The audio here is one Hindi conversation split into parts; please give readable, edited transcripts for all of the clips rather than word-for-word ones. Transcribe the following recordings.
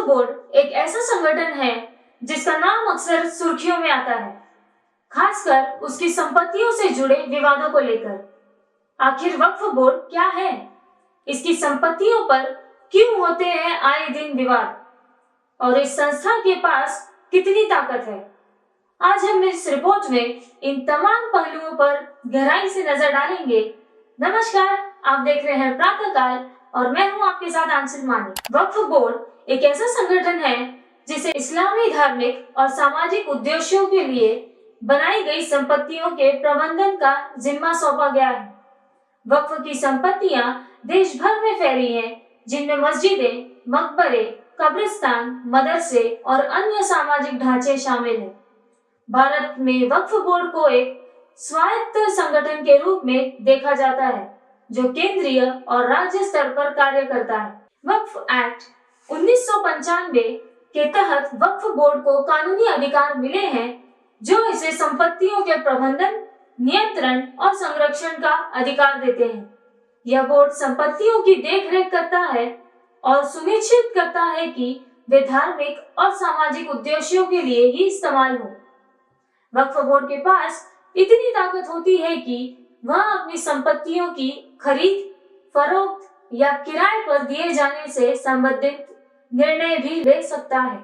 बोर्ड एक ऐसा संगठन है जिसका नाम अक्सर सुर्खियों में आता है, खासकर उसकी संपत्तियों से जुड़े विवादों को लेकर। आखिर वक्फ बोर्ड क्या है? इसकी संपत्तियों पर क्यों होते हैं आए दिन विवाद? और इस संस्था के पास कितनी ताकत है? आज हम इस रिपोर्ट में इन तमाम पहलुओं पर गहराई से नजर डालेंगे। नमस्कार, आप देख रहे हैं प्रातःकाल और मैं हूं आपके साथ आंसर मानी। वक्फ बोर्ड एक ऐसा संगठन है जिसे इस्लामी धार्मिक और सामाजिक उद्देश्यों के लिए बनाई गई संपत्तियों के प्रबंधन का जिम्मा सौंपा गया है। वक्फ की संपत्तियां देश भर में फैली हैं, जिनमें मस्जिदें, मकबरे, कब्रिस्तान, मदरसे और अन्य सामाजिक ढांचे शामिल हैं। भारत में वक्फ बोर्ड को एक स्वायत्त संगठन के रूप में देखा जाता है, जो केंद्रीय और राज्य स्तर पर कार्य करता है। वक्फ एक्ट 1995 के तहत वक्फ बोर्ड को कानूनी अधिकार मिले हैं, जो इसे संपत्तियों के प्रबंधन, नियंत्रण और संरक्षण का अधिकार देते हैं। यह बोर्ड संपत्तियों की देखरेख करता है और सुनिश्चित करता है कि वे धार्मिक और सामाजिक उद्देश्यों के लिए ही इस्तेमाल हो। वक्फ बोर्ड के पास इतनी ताकत होती है कि वह अपनी संपत्तियों की खरीद, फरोख्त या किराए पर दिए जाने से संबंधित निर्णय भी ले सकता है।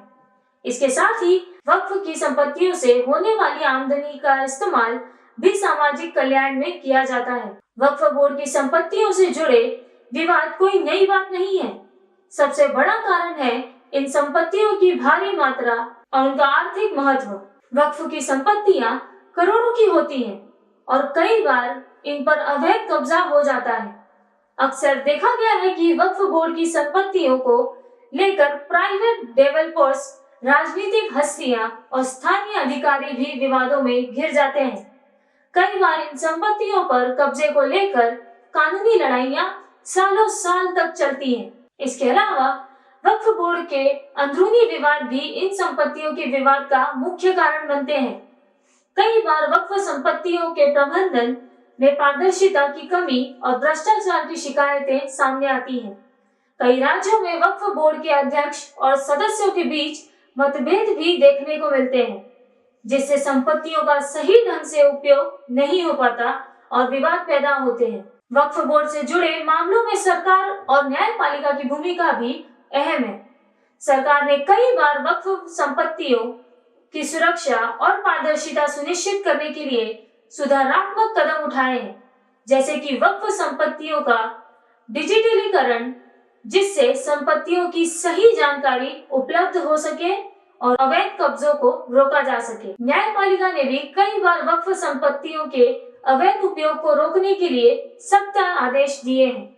इसके साथ ही वक्फ की संपत्तियों से होने वाली आमदनी का इस्तेमाल भी सामाजिक कल्याण में किया जाता है। वक्फ बोर्ड की संपत्तियों से जुड़े विवाद कोई नई बात नहीं है। सबसे बड़ा कारण है इन संपत्तियों की भारी मात्रा और उनका आर्थिक महत्व। वक्फ की संपत्तियां करोड़ों की होती हैं और कई बार इन पर अवैध कब्जा हो जाता है। अक्सर देखा गया है कि वक्फ बोर्ड की संपत्तियों को लेकर प्राइवेट डेवलपर्स, राजनीतिक हस्तियां और स्थानीय अधिकारी भी विवादों में घिर जाते हैं। कई बार इन संपत्तियों पर कब्जे को लेकर कानूनी लड़ाइयां सालों साल तक चलती हैं। इसके अलावा वक्फ बोर्ड के अंदरूनी विवाद भी इन संपत्तियों के विवाद का मुख्य कारण बनते हैं। कई बार वक्फ संपत्तियों के प्रबंधन में पारदर्शिता की कमी और भ्रष्टाचार की शिकायतें सामने आती हैं। कई राज्यों में वक्फ बोर्ड के अध्यक्ष और सदस्यों के बीच मतभेद भी देखने को मिलते हैं, जिससे संपत्तियों का सही ढंग से उपयोग नहीं हो पाता और विवाद पैदा होते हैं। वक्फ बोर्ड से जुड़े मामलों में सरकार और न्यायपालिका की भूमिका भी अहम है। सरकार ने कई बार वक्फ संपत्तियों की सुरक्षा और पारदर्शिता सुनिश्चित करने के लिए सुधारात्मक कदम उठाए हैं, जैसे कि वक्फ संपत्तियों का डिजिटलीकरण, जिससे संपत्तियों की सही जानकारी उपलब्ध हो सके और अवैध कब्जों को रोका जा सके। न्यायपालिका ने भी कई बार वक्फ संपत्तियों के अवैध उपयोग को रोकने के लिए सख्त आदेश दिए हैं।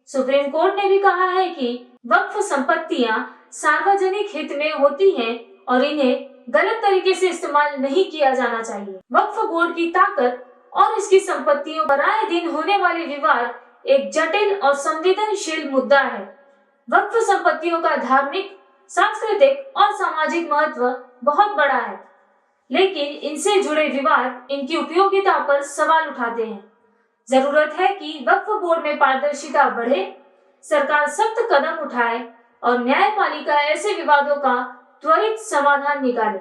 सुप्रीम कोर्ट ने भी कहा है कि वक्फ संपत्तियां सार्वजनिक हित में होती हैं और इन्हें गलत तरीके से इस्तेमाल नहीं किया जाना चाहिए। वक्फ बोर्ड की ताकत और इसकी संपत्तियों पर आए दिन होने वाले विवाद एक जटिल और संवेदनशील मुद्दा है। वक्फ संपत्तियों का धार्मिक, सांस्कृतिक और सामाजिक महत्व बहुत बड़ा है, लेकिन इनसे जुड़े विवाद इनकी उपयोगिता पर सवाल उठाते हैं। जरूरत है कि वक्फ बोर्ड में पारदर्शिता बढ़े, सरकार सख्त कदम उठाए और न्यायपालिका ऐसे विवादों का त्वरित समाधान निकाले,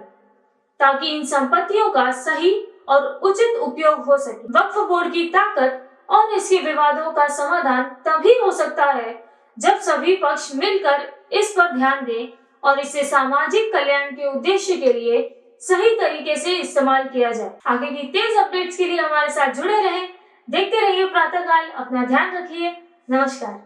ताकि इन संपत्तियों का सही और उचित उपयोग हो सके। वक्फ बोर्ड की ताकत और इसके विवादों का समाधान तभी हो सकता है जब सभी पक्ष मिलकर इस पर ध्यान दें और इसे सामाजिक कल्याण के उद्देश्य के लिए सही तरीके से इस्तेमाल किया जाए। आगे की तेज अपडेट्स के लिए हमारे साथ जुड़े रहें। देखते रहिए प्रातःकाल। अपना ध्यान रखिए। नमस्कार।